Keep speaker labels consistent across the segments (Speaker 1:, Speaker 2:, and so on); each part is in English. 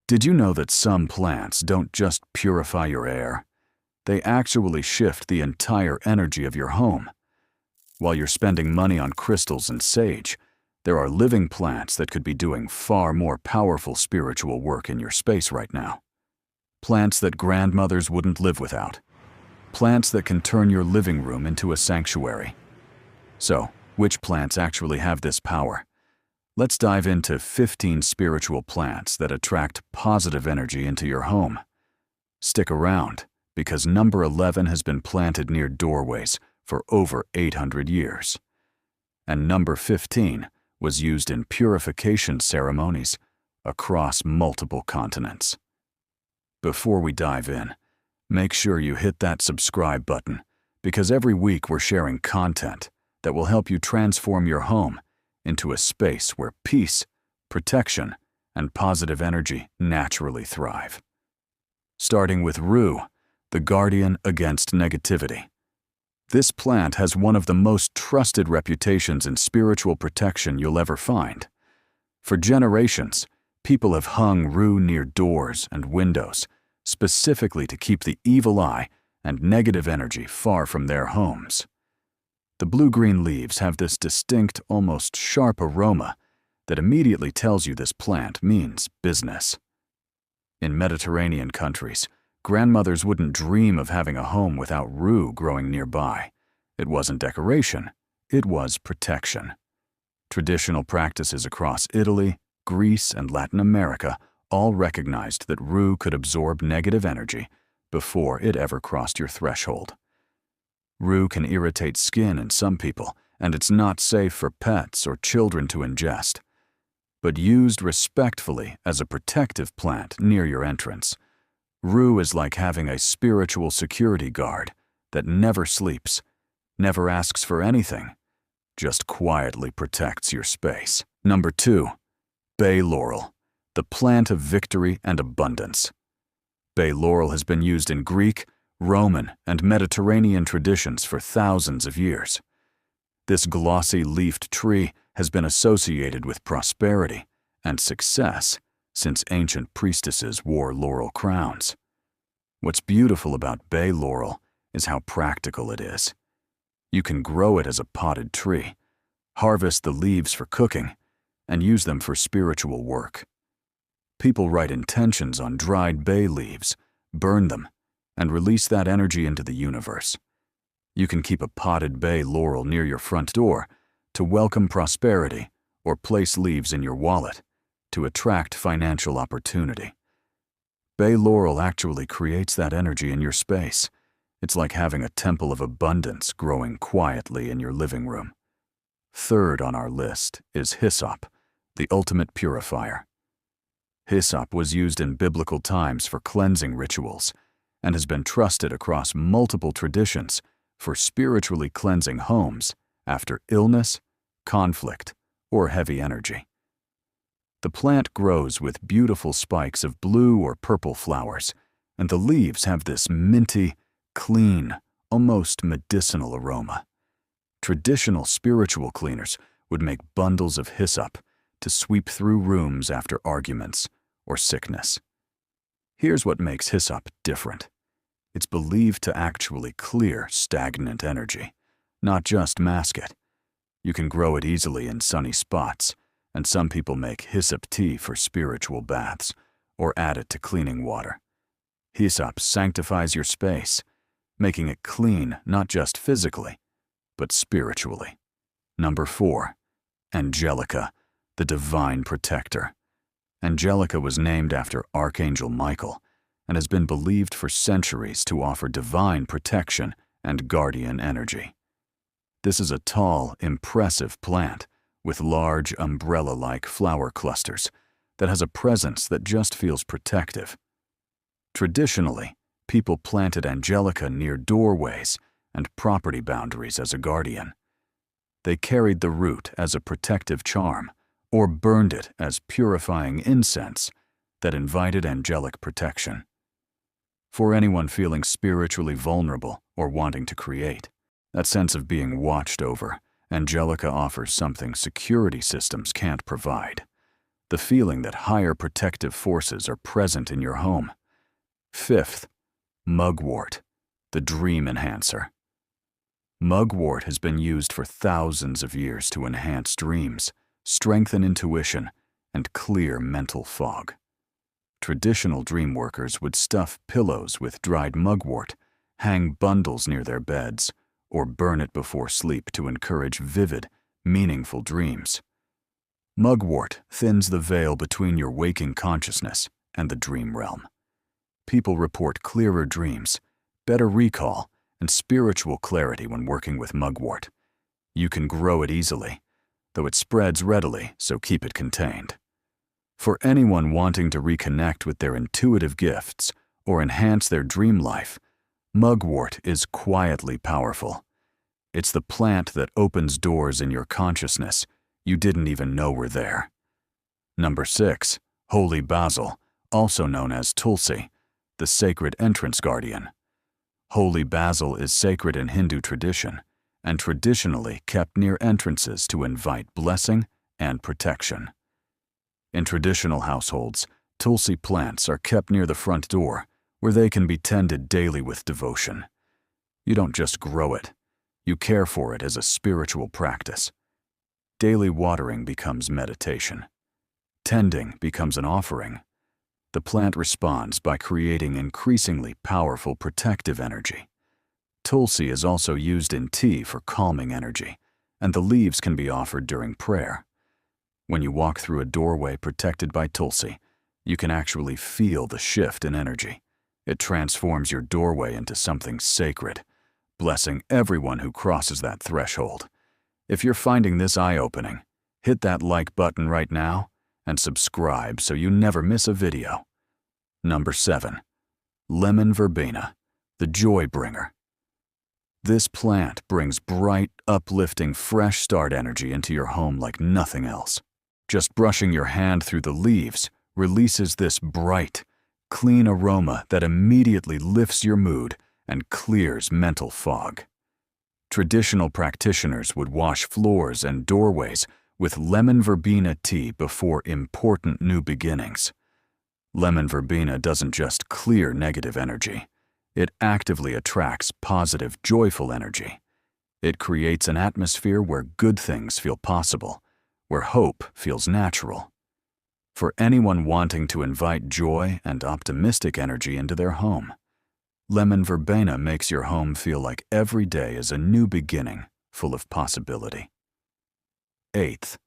Speaker 1: Did you know that some plants don't just purify your air? They actually shift the entire energy of your home. While you're spending money on crystals and sage, there are living plants that could be doing far more powerful spiritual work in your space right now. Plants that grandmothers wouldn't live without. Plants that can turn your living room into a sanctuary. So, which plants actually have this power? Let's dive into 15 spiritual plants that attract positive energy into your home. Stick around, because number 11 has been planted near doorways for over 800 years. And number 15 was used in purification ceremonies across multiple continents. Before we dive in, make sure you hit that subscribe button, because every week we're sharing content that will help you transform your home into a space where peace, protection, and positive energy naturally thrive. Starting with Rue, the guardian against negativity. This plant has one of the most trusted reputations in spiritual protection you'll ever find. For generations, people have hung Rue near doors and windows, specifically to keep the evil eye and negative energy far from their homes. The blue-green leaves have this distinct, almost sharp aroma that immediately tells you this plant means business. In Mediterranean countries, grandmothers wouldn't dream of having a home without Rue growing nearby. It wasn't decoration, it was protection. Traditional practices across Italy, Greece, and Latin America all recognized that Rue could absorb negative energy before it ever crossed your threshold. Rue can irritate skin in some people, and it's not safe for pets or children to ingest. But used respectfully as a protective plant near your entrance, Rue is like having a spiritual security guard that never sleeps, never asks for anything, just quietly protects your space. Number 2, bay laurel, the plant of victory and abundance. Bay laurel has been used in Greek, Roman, and Mediterranean traditions for thousands of years. This glossy-leafed tree has been associated with prosperity and success since ancient priestesses wore laurel crowns. What's beautiful about bay laurel is how practical it is. You can grow it as a potted tree, harvest the leaves for cooking, and use them for spiritual work. People write intentions on dried bay leaves, burn them, and release that energy into the universe. You can keep a potted bay laurel near your front door to welcome prosperity, or place leaves in your wallet to attract financial opportunity. Bay laurel actually creates that energy in your space. It's like having a temple of abundance growing quietly in your living room. Third on our list is hyssop, the ultimate purifier. Hyssop was used in biblical times for cleansing rituals and has been trusted across multiple traditions for spiritually cleansing homes after illness, conflict, or heavy energy. The plant grows with beautiful spikes of blue or purple flowers, and the leaves have this minty, clean, almost medicinal aroma. Traditional spiritual cleaners would make bundles of hyssop to sweep through rooms after arguments or sickness. Here's what makes hyssop different. It's believed to actually clear stagnant energy, not just mask it. You can grow it easily in sunny spots, and some people make hyssop tea for spiritual baths or add it to cleaning water. Hyssop sanctifies your space, making it clean not just physically, but spiritually. Number 4, Angelica, the divine protector. Angelica was named after Archangel Michael and has been believed for centuries to offer divine protection and guardian energy. This is a tall, impressive plant with large umbrella-like flower clusters that has a presence that just feels protective. Traditionally, people planted Angelica near doorways and property boundaries as a guardian. They carried the root as a protective charm or burned it as purifying incense that invited angelic protection. For anyone feeling spiritually vulnerable or wanting to create, that sense of being watched over, Angelica offers something security systems can't provide: the feeling that higher protective forces are present in your home. 5th, mugwort, the dream enhancer. Mugwort has been used for thousands of years to enhance dreams, strengthen intuition, and clear mental fog. Traditional dream workers would stuff pillows with dried mugwort, hang bundles near their beds, or burn it before sleep to encourage vivid, meaningful dreams. Mugwort thins the veil between your waking consciousness and the dream realm. People report clearer dreams, better recall, and spiritual clarity when working with mugwort. You can grow it easily, though it spreads readily, so keep it contained. For anyone wanting to reconnect with their intuitive gifts or enhance their dream life, mugwort is quietly powerful. It's the plant that opens doors in your consciousness you didn't even know were there. Number 6, Holy Basil, also known as Tulsi, the sacred entrance guardian. Holy Basil is sacred in Hindu tradition and traditionally kept near entrances to invite blessing and protection. In traditional households, Tulsi plants are kept near the front door, where they can be tended daily with devotion. You don't just grow it, you care for it as a spiritual practice. Daily watering becomes meditation. Tending becomes an offering. The plant responds by creating increasingly powerful protective energy. Tulsi is also used in tea for calming energy, and the leaves can be offered during prayer. When you walk through a doorway protected by Tulsi, you can actually feel the shift in energy. It transforms your doorway into something sacred, blessing everyone who crosses that threshold. If you're finding this eye-opening, hit that like button right now and subscribe so you never miss a video. Number 7, lemon verbena, the joy bringer. This plant brings bright, uplifting, fresh start energy into your home like nothing else. Just brushing your hand through the leaves releases this bright, clean aroma that immediately lifts your mood and clears mental fog. Traditional practitioners would wash floors and doorways with lemon verbena tea before important new beginnings. Lemon verbena doesn't just clear negative energy. It actively attracts positive, joyful energy. It creates an atmosphere where good things feel possible, where hope feels natural. For anyone wanting to invite joy and optimistic energy into their home, lemon verbena makes your home feel like every day is a new beginning, full of possibility. 8th,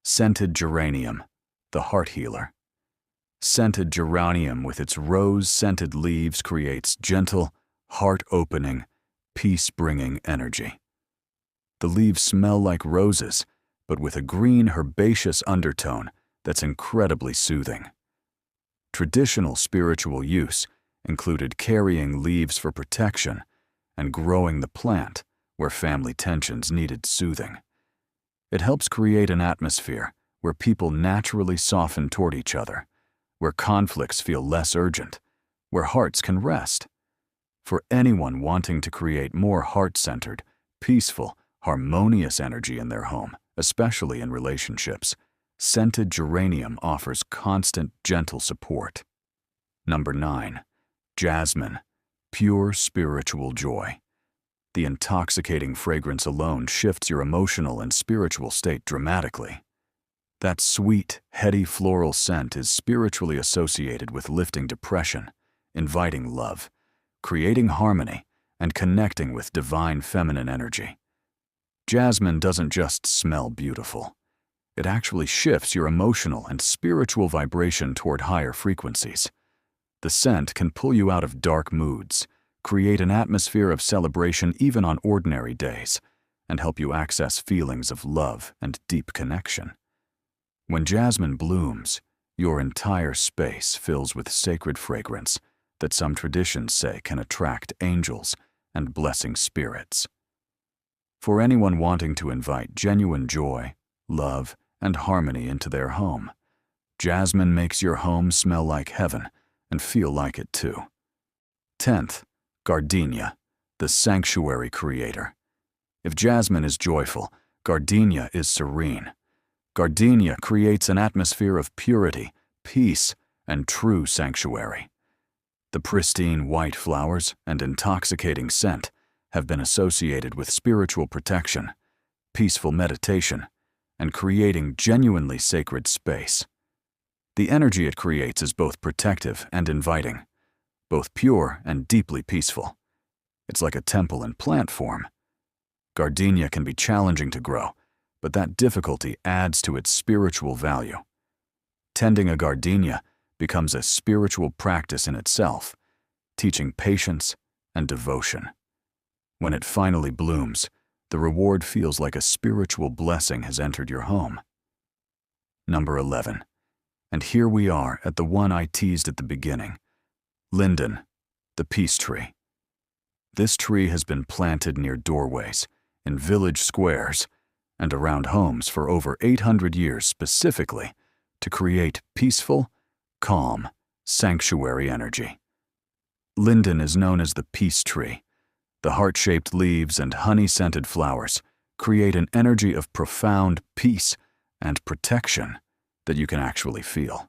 Speaker 1: scented geranium, the heart healer. Scented geranium with its rose-scented leaves creates gentle, heart-opening, peace-bringing energy. The leaves smell like roses, but with a green herbaceous undertone that's incredibly soothing. Traditional spiritual use included carrying leaves for protection and growing the plant where family tensions needed soothing. It helps create an atmosphere where people naturally soften toward each other, where conflicts feel less urgent, where hearts can rest. For anyone wanting to create more heart-centered, peaceful, harmonious energy in their home, especially in relationships, scented geranium offers constant, gentle support. Number 9, jasmine, pure spiritual joy. The intoxicating fragrance alone shifts your emotional and spiritual state dramatically. That sweet, heady floral scent is spiritually associated with lifting depression, inviting love, creating harmony, and connecting with divine feminine energy. Jasmine doesn't just smell beautiful. It actually shifts your emotional and spiritual vibration toward higher frequencies. The scent can pull you out of dark moods, create an atmosphere of celebration even on ordinary days, and help you access feelings of love and deep connection. When jasmine blooms, your entire space fills with sacred fragrance that some traditions say can attract angels and blessing spirits. For anyone wanting to invite genuine joy, love, and harmony into their home, jasmine makes your home smell like heaven and feel like it too. 10th, gardenia, the sanctuary creator. If jasmine is joyful, gardenia is serene. Gardenia creates an atmosphere of purity, peace, and true sanctuary. The pristine white flowers and intoxicating scent have been associated with spiritual protection, peaceful meditation, and creating genuinely sacred space. The energy it creates is both protective and inviting, both pure and deeply peaceful. It's like a temple in plant form. Gardenia can be challenging to grow, but that difficulty adds to its spiritual value. Tending a gardenia becomes a spiritual practice in itself, teaching patience and devotion. When it finally blooms, the reward feels like a spiritual blessing has entered your home. Number 11. And here we are at the one I teased at the beginning. Linden, the peace tree. This tree has been planted near doorways, in village squares, and around homes for over 800 years specifically to create peaceful, calm, sanctuary energy. Linden is known as the peace tree. The heart-shaped leaves and honey-scented flowers create an energy of profound peace and protection that you can actually feel.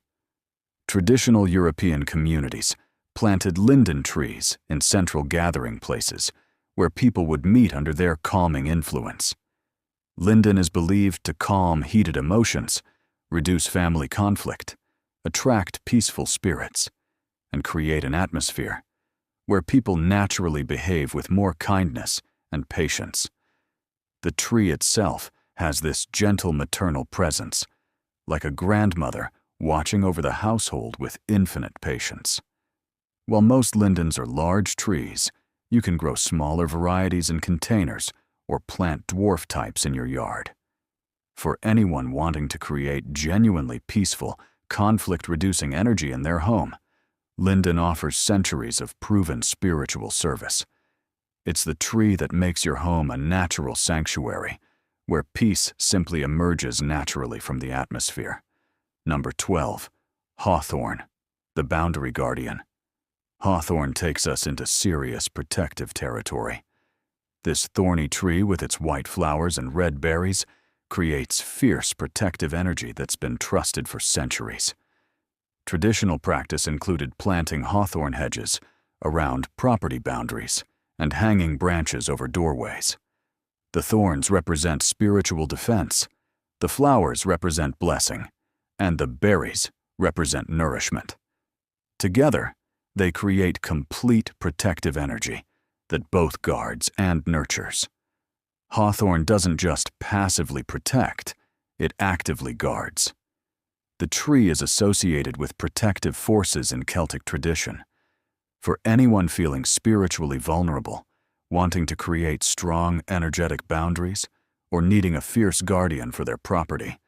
Speaker 1: Traditional European communities planted linden trees in central gathering places where people would meet under their calming influence. Linden is believed to calm heated emotions, reduce family conflict, attract peaceful spirits, and create an atmosphere where people naturally behave with more kindness and patience. The tree itself has this gentle maternal presence, like a grandmother watching over the household with infinite patience. While most lindens are large trees, you can grow smaller varieties in containers or plant dwarf types in your yard. For anyone wanting to create genuinely peaceful, conflict-reducing energy in their home, linden offers centuries of proven spiritual service. It's the tree that makes your home a natural sanctuary, where peace simply emerges naturally from the atmosphere. Number 12. Hawthorn, the boundary guardian. Hawthorn takes us into serious protective territory. This thorny tree with its white flowers and red berries creates fierce protective energy that's been trusted for centuries. Traditional practice included planting hawthorn hedges around property boundaries and hanging branches over doorways. The thorns represent spiritual defense, the flowers represent blessing, and the berries represent nourishment. Together, they create complete protective energy that both guards and nurtures. Hawthorn doesn't just passively protect, it actively guards. The tree is associated with protective forces in Celtic tradition. For anyone feeling spiritually vulnerable, wanting to create strong, energetic boundaries, or needing a fierce guardian for their property,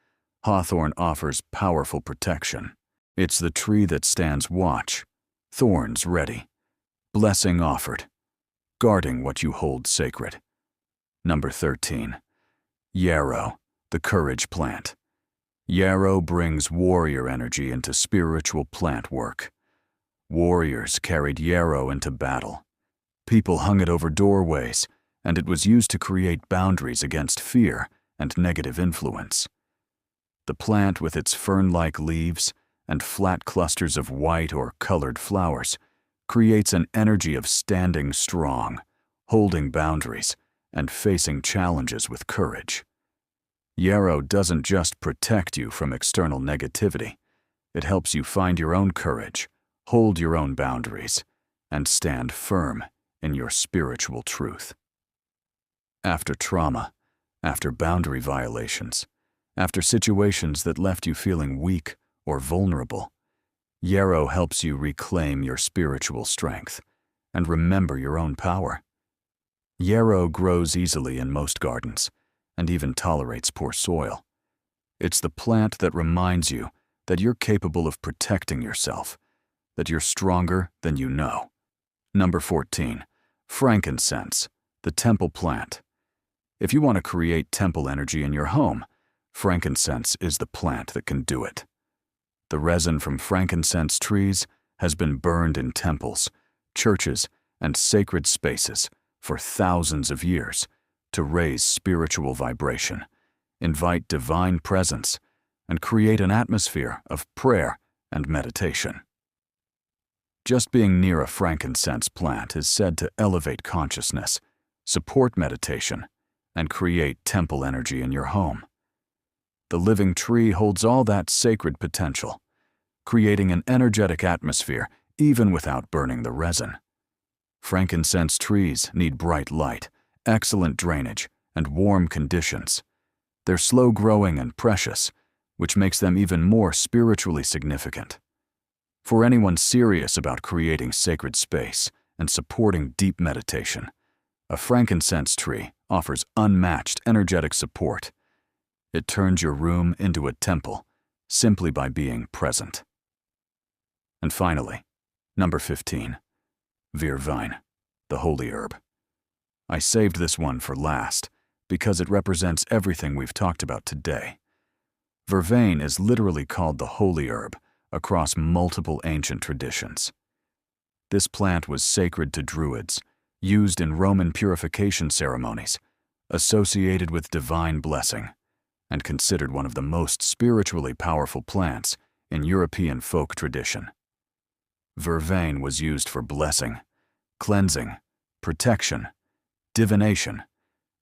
Speaker 1: hawthorn offers powerful protection. It's the tree that stands watch, thorns ready, blessing offered, guarding what you hold sacred. Number 13. Yarrow, the courage plant. Yarrow brings warrior energy into spiritual plant work. Warriors carried yarrow into battle. People hung it over doorways, and it was used to create boundaries against fear and negative influence. The plant, with its fern-like leaves and flat clusters of white or colored flowers, creates an energy of standing strong, holding boundaries, and facing challenges with courage. Yarrow doesn't just protect you from external negativity. It helps you find your own courage, hold your own boundaries, and stand firm in your spiritual truth. After trauma, after boundary violations, after situations that left you feeling weak or vulnerable, yarrow helps you reclaim your spiritual strength and remember your own power. Yarrow grows easily in most gardens and even tolerates poor soil. It's the plant that reminds you that you're capable of protecting yourself, that you're stronger than you know. Number 14. Frankincense, the temple plant. If you want to create temple energy in your home, frankincense is the plant that can do it. The resin from frankincense trees has been burned in temples, churches, and sacred spaces for thousands of years to raise spiritual vibration, invite divine presence, and create an atmosphere of prayer and meditation. Just being near a frankincense plant is said to elevate consciousness, support meditation, and create temple energy in your home. The living tree holds all that sacred potential, creating an energetic atmosphere even without burning the resin. Frankincense trees need bright light, excellent drainage, and warm conditions. They're slow-growing and precious, which makes them even more spiritually significant. For anyone serious about creating sacred space and supporting deep meditation, a frankincense tree offers unmatched energetic support. It turns your room into a temple simply by being present. And finally, number 15, vervain, the holy herb. I saved this one for last because it represents everything we've talked about today. Vervain is literally called the holy herb across multiple ancient traditions. This plant was sacred to Druids, used in Roman purification ceremonies, associated with divine blessing, and considered one of the most spiritually powerful plants in European folk tradition. Vervain was used for blessing, cleansing, protection, divination,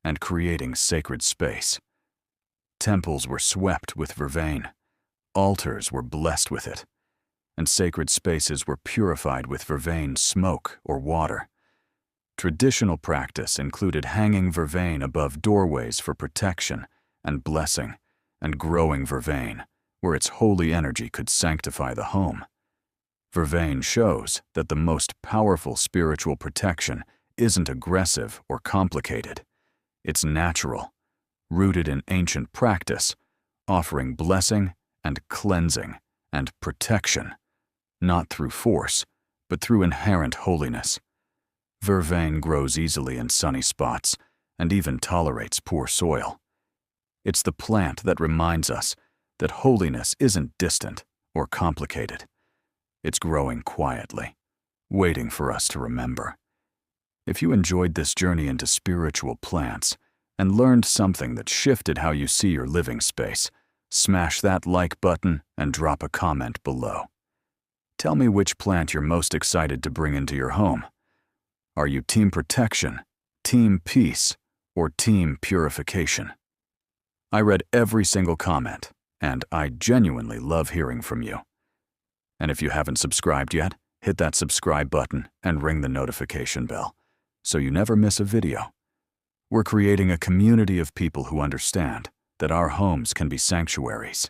Speaker 1: and creating sacred space. Temples were swept with vervain, altars were blessed with it, and sacred spaces were purified with vervain smoke or water. Traditional practice included hanging vervain above doorways for protection and blessing, and growing vervain where its holy energy could sanctify the home. Vervain shows that the most powerful spiritual protection isn't aggressive or complicated. It's natural, rooted in ancient practice, offering blessing and cleansing and protection, not through force, but through inherent holiness. Vervain grows easily in sunny spots and even tolerates poor soil. It's the plant that reminds us that holiness isn't distant or complicated. It's growing quietly, waiting for us to remember. If you enjoyed this journey into spiritual plants and learned something that shifted how you see your living space, smash that like button and drop a comment below. Tell me which plant you're most excited to bring into your home. Are you team protection, team peace, or team purification? I read every single comment, and I genuinely love hearing from you. And if you haven't subscribed yet, hit that subscribe button and ring the notification bell so you never miss a video. We're creating a community of people who understand that our homes can be sanctuaries,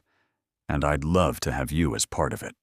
Speaker 1: and I'd love to have you as part of it.